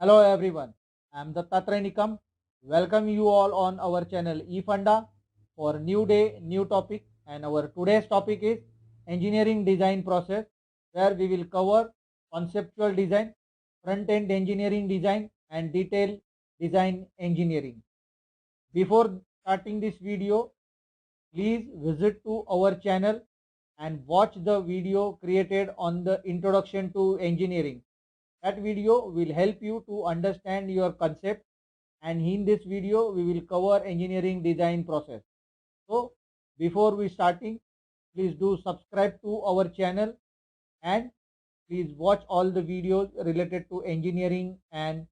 Hello everyone, I am Dattatray Nikam. Welcome you all on our channel eFunda for new day, new topic, and our today's topic is engineering design process, where we will cover conceptual design, front-end engineering design, and detail design engineering. Before starting this video, please visit to our channel and watch the video created on the introduction to engineering. That video will help you to understand your concept, and in this video we will cover engineering design process. So before we starting, please do subscribe to our channel and please watch all the videos related to engineering and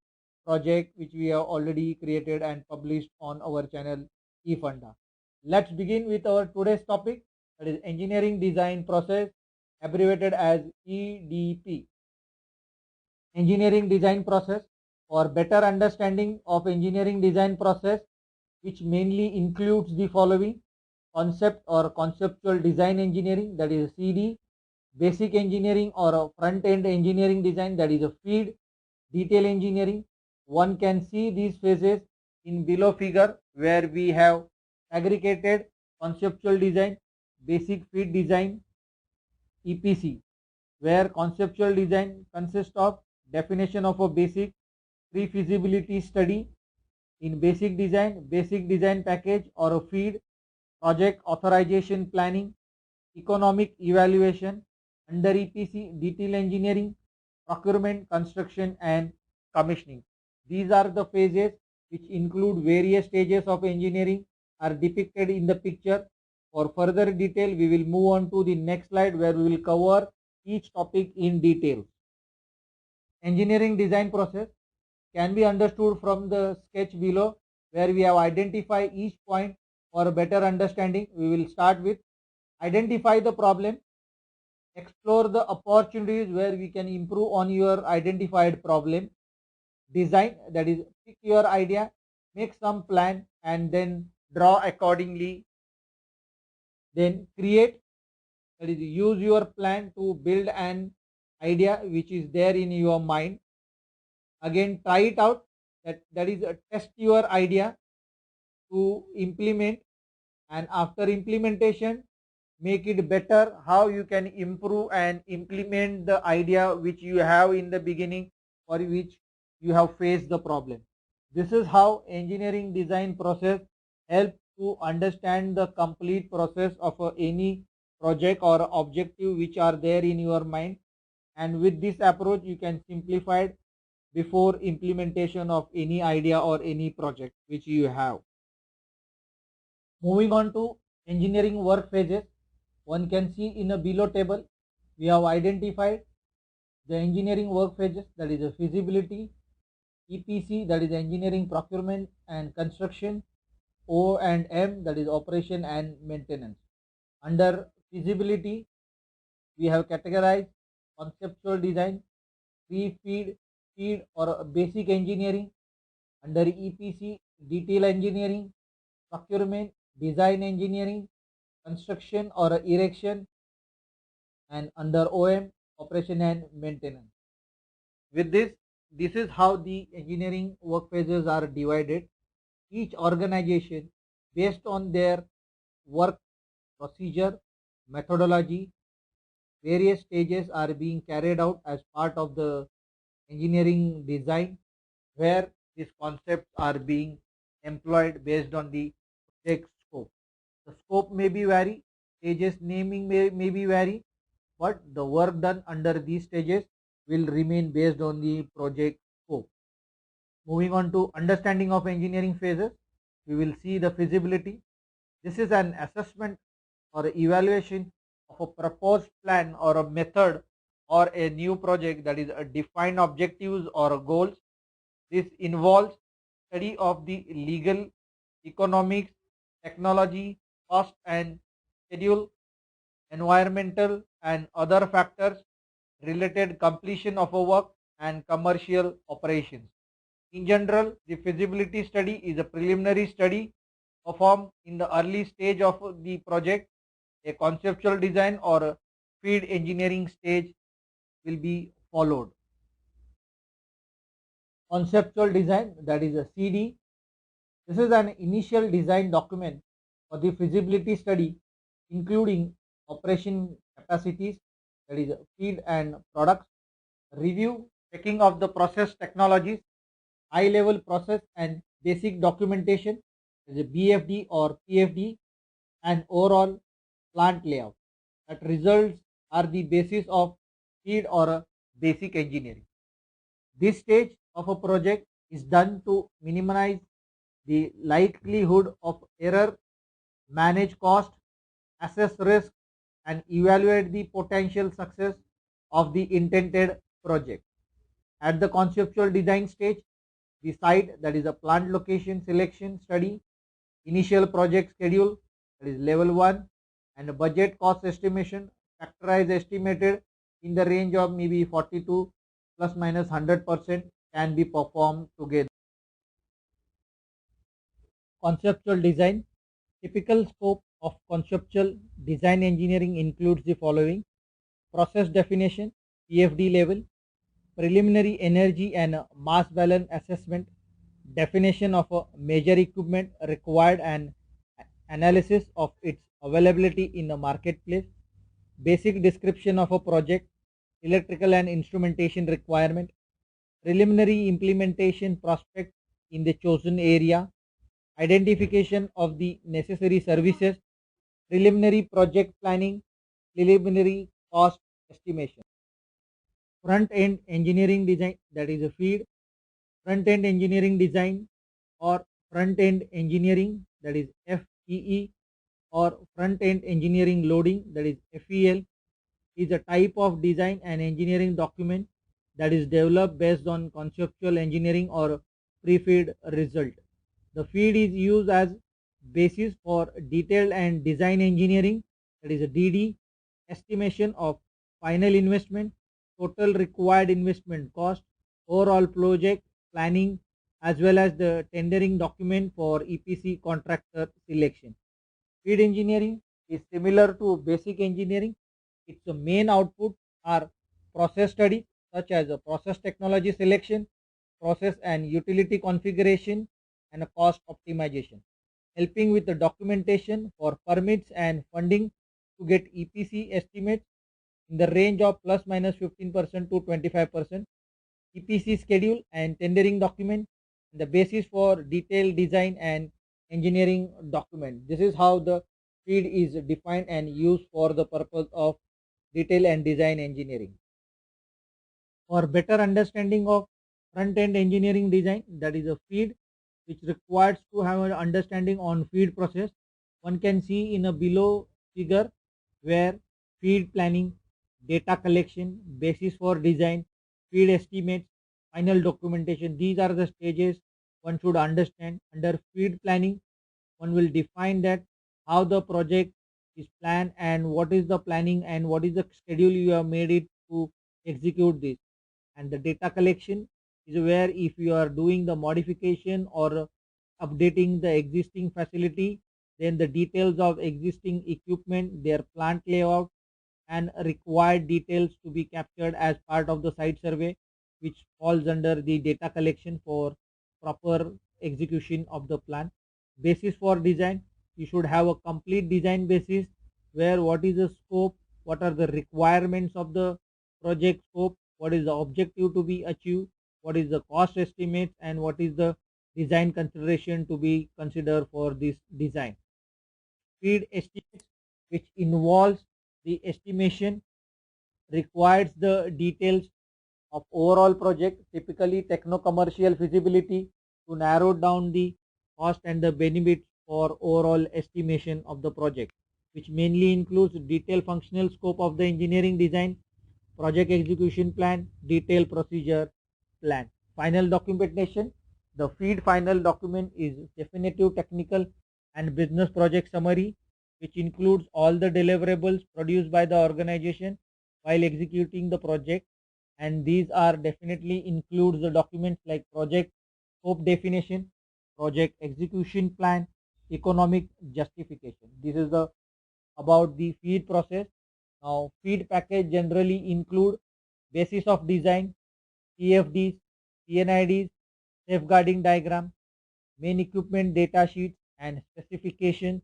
project which we have already created and published on our channel eFunda. Let's begin with our today's topic, that is engineering design process, abbreviated as EDP. Engineering design process. For better understanding of engineering design process, which mainly includes the following: concept or conceptual design engineering, that is CD; basic engineering or a front end engineering design, that is a feed; detail engineering. One can see these phases in below figure, where we have aggregated conceptual design, basic feed design, EPC, where conceptual design consists of definition of a basic, pre-feasibility study in basic design package or a feed, project authorization planning, economic evaluation. Under EPC, detail engineering, procurement, construction, and commissioning. These are the phases which include various stages of engineering are depicted in the picture. For further detail, we will move on to the next slide, where we will cover each topic in detail. Engineering design process can be understood from the sketch below, where we have identified each point. For a better understanding, we will start with identify the problem, explore the opportunities where we can improve on your identified problem, design, that is pick your idea, make some plan and then draw accordingly, then create, that is use your plan to build an idea which is there in your mind. Again, try it out, that is test your idea to implement, and after implementation make it better, how you can improve and implement the idea which you have in the beginning, for which you have faced the problem. This is how engineering design process helps to understand the complete process of any project or objective which are there in your mind, and with this approach you can simplify it before implementation of any idea or any project which you have. Moving on to engineering work phases, one can see in a below table we have identified the engineering work phases, that is a feasibility, EPC, that is engineering procurement and construction, O&M, that is operation and maintenance. Under feasibility, we have categorized conceptual design, pre-feed, feed or basic engineering. Under EPC, detail engineering, procurement, design engineering, construction or erection, and under OM, operation and maintenance. With this is how the engineering work phases are divided. Each organization, based on their work procedure, methodology, various stages are being carried out as part of the engineering design, where these concepts are being employed based on the project scope. The scope may be vary, stages naming may be vary, but the work done under these stages will remain based on the project scope. Moving on to understanding of engineering phases, we will see the feasibility. This is an assessment or evaluation of a proposed plan or a method or a new project, that is a defined objectives or goals. This involves study of the legal, economics, technology, cost and schedule, environmental and other factors related completion of a work and commercial operations. In general, the feasibility study is a preliminary study performed in the early stage of the project. A conceptual design or a feed engineering stage will be followed. Conceptual design, that is a CD. This is an initial design document for the feasibility study, including operation capacities, that is feed and products, review, checking of the process technologies, high level process and basic documentation, that is a BFD or PFD, and overall plant layout. That results are the basis of feed or a basic engineering. This stage of a project is done to minimize the likelihood of error, manage cost, assess risk, and evaluate the potential success of the intended project. At the conceptual design stage, the site, that is a plant location selection study, initial project schedule, that is level 1, and a budget cost estimation, factor is estimated in the range of maybe 42 plus minus 100% can be performed together. Conceptual design. Typical scope of conceptual design engineering includes the following: process definition, PFD level, preliminary energy and mass balance assessment, definition of a major equipment required and analysis of its availability in the marketplace, basic description of a project, electrical and instrumentation requirement, preliminary implementation prospect in the chosen area, identification of the necessary services, preliminary project planning, preliminary cost estimation. Front end engineering design, that is a feed, front end engineering design or front end engineering, that is FEE, or front end engineering loading, that is FEL, is a type of design and engineering document that is developed based on conceptual engineering or pre-feed result. The feed is used as basis for detailed and design engineering, that is a DD, estimation of final investment, total required investment cost, overall project planning, as well as the tendering document for EPC contractor selection. Feed engineering is similar to basic engineering. Its main output are process studies such as a process technology selection, process and utility configuration, and a cost optimization, helping with the documentation for permits and funding to get EPC estimates in the range of plus minus 15% to 25%, EPC schedule and tendering document, the basis for detailed design and engineering document. This is how the feed is defined and used for the purpose of detail and design engineering. For better understanding of front end engineering design, that is a feed, which requires to have an understanding on feed process, one can see in a below figure where feed planning, data collection, basis for design, feed estimates, final documentation, these are the stages one should understand. Under feed planning, one will define that how the project is planned and what is the planning and what is the schedule you have made it to execute this. And the data collection is where if you are doing the modification or updating the existing facility, then the details of existing equipment, their plant layout, and required details to be captured as part of the site survey, which falls under the data collection for proper execution of the plan. Basis for design, you should have a complete design basis where what is the scope, what are the requirements of the project scope, what is the objective to be achieved, what is the cost estimates, and what is the design consideration to be considered for this design. Feed estimates, which involves the estimation, requires the details of overall project, typically techno-commercial feasibility, to narrow down the cost and the benefits for overall estimation of the project, which mainly includes detailed functional scope of the engineering design, project execution plan, detailed procedure plan. Final documentation. The feed final document is definitive technical and business project summary, which includes all the deliverables produced by the organization while executing the project, and these are definitely includes the documents like project scope definition, project execution plan, economic justification. This is the about the feed process. Now feed package generally include basis of design, PFDs, PNIDs, safeguarding diagram, main equipment data sheets and specification,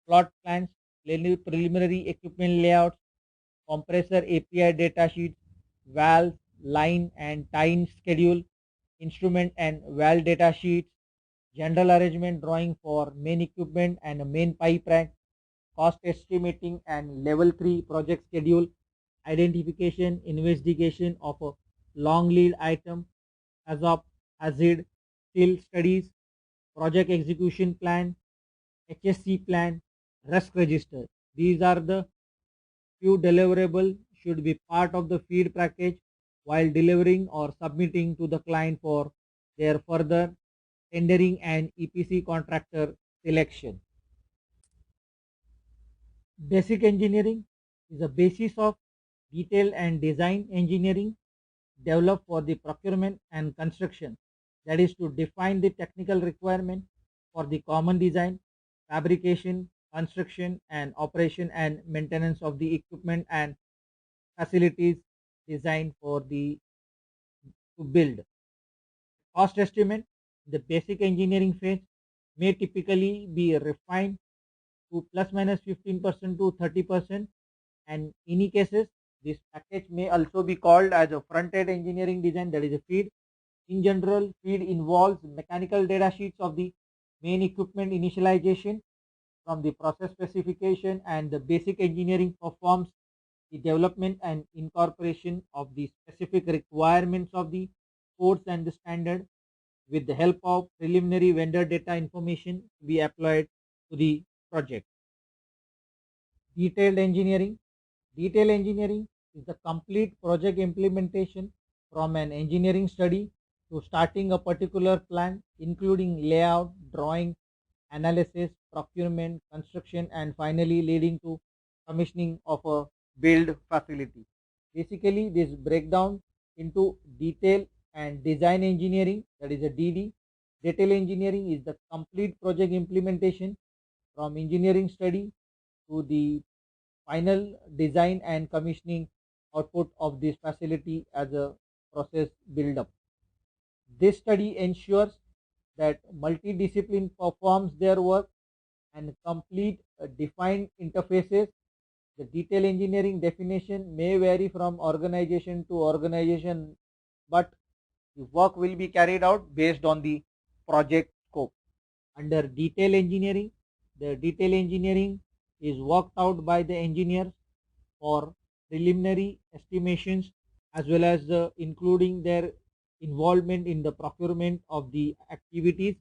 plot plans, preliminary equipment layouts, compressor API data sheets, valves, line and time schedule, instrument and valve data sheets, general arrangement drawing for main equipment and main pipe rack, cost estimating and level 3 project schedule, identification, investigation of a long lead item, as of hazard, still studies, project execution plan, HSC plan, risk register. These are the few deliverables should be part of the feed package while delivering or submitting to the client for their further tendering and EPC contractor selection. Basic engineering is the basis of detail and design engineering developed for the procurement and construction. That is to define the technical requirement for the common design, fabrication, construction and operation and maintenance of the equipment and facilities designed for the to build. Cost estimate, the basic engineering phase may typically be refined to plus minus 15% to 30%, and in any cases this package may also be called as a front-end engineering design, that is a feed. In general, feed involves mechanical data sheets of the main equipment initialization from the process specification, and the basic engineering performs the development and incorporation of the specific requirements of the codes and the standard with the help of preliminary vendor data information to be applied to the project. Detailed engineering. Detailed engineering is the complete project implementation from an engineering study to starting a particular plan, including layout, drawing, analysis, procurement, construction, and finally leading to commissioning of a build facility. Basically, this breakdown into detail and design engineering, that is a DD. Detail engineering is the complete project implementation from engineering study to the final design and commissioning output of this facility as a process build up. This study ensures that multidiscipline performs their work and complete defined interfaces. The detail engineering definition may vary from organization to organization, but the work will be carried out based on the project scope. Under detail engineering, the detail engineering is worked out by the engineers for preliminary estimations as well as including their involvement in the procurement of the activities,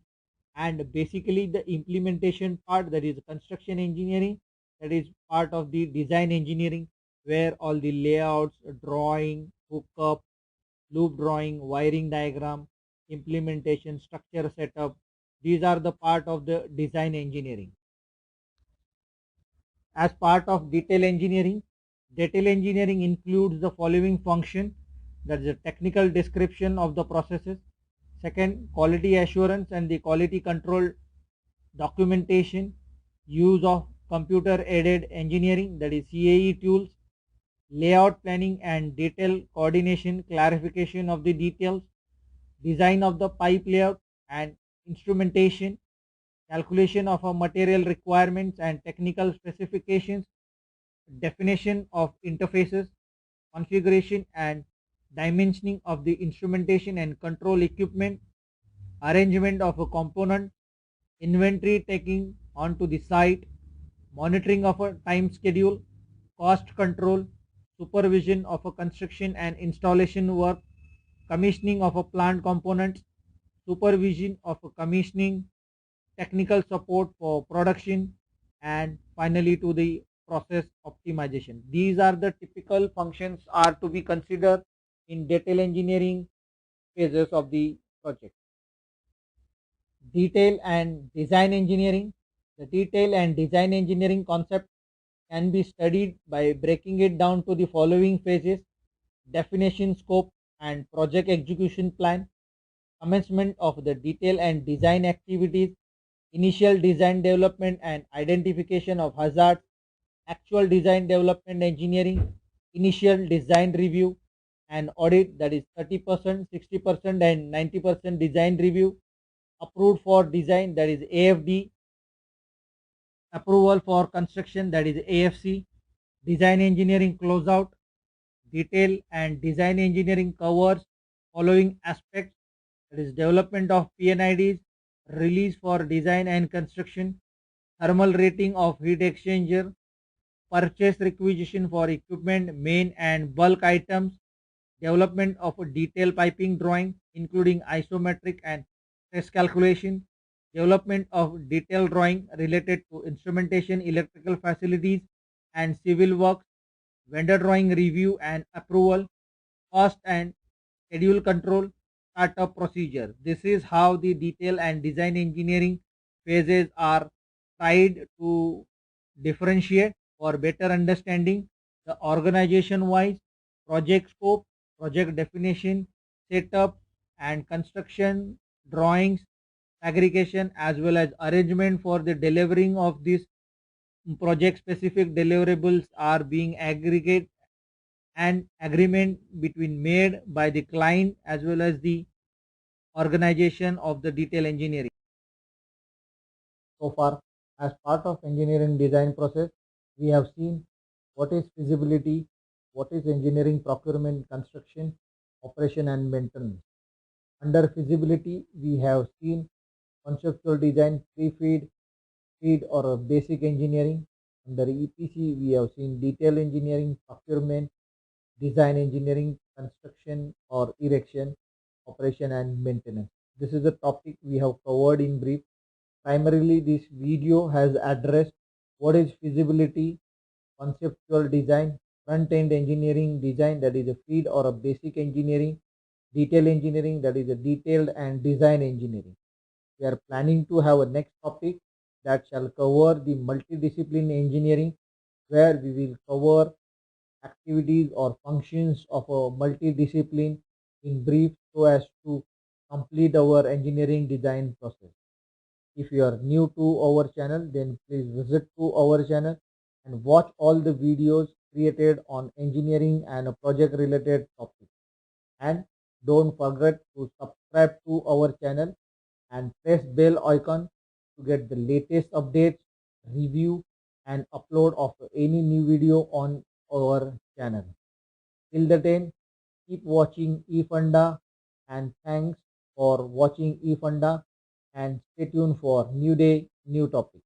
and basically the implementation part, that is construction engineering, that is part of the design engineering where all the layouts, drawing, hookup, loop drawing, wiring diagram, implementation, structure setup, these are the part of the design engineering. As part of detail engineering includes the following function, that is a technical description of the processes. Second, quality assurance and the quality control documentation, use of computer aided engineering, that is CAE tools, layout planning and detail coordination, clarification of the details, design of the pipe layout and instrumentation, calculation of a material requirements and technical specifications, definition of interfaces, configuration and dimensioning of the instrumentation and control equipment, arrangement of a component, inventory taking onto the site, monitoring of a time schedule, cost control, supervision of a construction and installation work, commissioning of a plant components, supervision of a commissioning, technical support for production, and finally to the process optimization. These are the typical functions are to be considered in detail engineering phases of the project. Detail and design engineering. The detail and design engineering concept can be studied by breaking it down to the following phases: definition, scope and project execution plan, commencement of the detail and design activities, initial design development and identification of hazards, actual design development engineering, initial design review, and audit, that is 30%, 60% and 90% design review, approved for design, that is AFD, approval for construction, that is AFC, design engineering closeout. Detail and design engineering covers following aspects, that is development of PNIDs, release for design and construction, thermal rating of heat exchanger, purchase requisition for equipment, main and bulk items, development of a detailed piping drawing including isometric and stress calculation, development of detailed drawing related to instrumentation, electrical facilities and civil works, vendor drawing review and approval, cost and schedule control, startup procedure. This is how the detail and design engineering phases are tried to differentiate for better understanding the organization wise, project scope, project definition, setup and construction drawings, aggregation as well as arrangement for the delivering of these project specific deliverables are being aggregate and agreement between made by the client as well as the organization of the detail engineering. So far, as part of engineering design process, we have seen what is feasibility, what is engineering procurement, construction, operation and maintenance. Under feasibility, we have seen conceptual design, pre-feed, feed or basic engineering. Under EPC, we have seen detail engineering, procurement, design engineering, construction or erection, operation and maintenance. This is the topic we have covered in brief. Primarily, this video has addressed what is feasibility, conceptual design, front-end engineering design, that is a feed or a basic engineering, detail engineering, that is a detailed and design engineering. We are planning to have a next topic that shall cover the multidiscipline engineering, where we will cover activities or functions of a multidiscipline in brief so as to complete our engineering design process. If you are new to our channel, then please visit to our channel and watch all the videos created on engineering and project related topics. And don't forget to subscribe to our channel and press bell icon to get the latest updates, review and upload of any new video on our channel. Till the time, keep watching eFunda and thanks for watching eFunda and stay tuned for new day, new topic.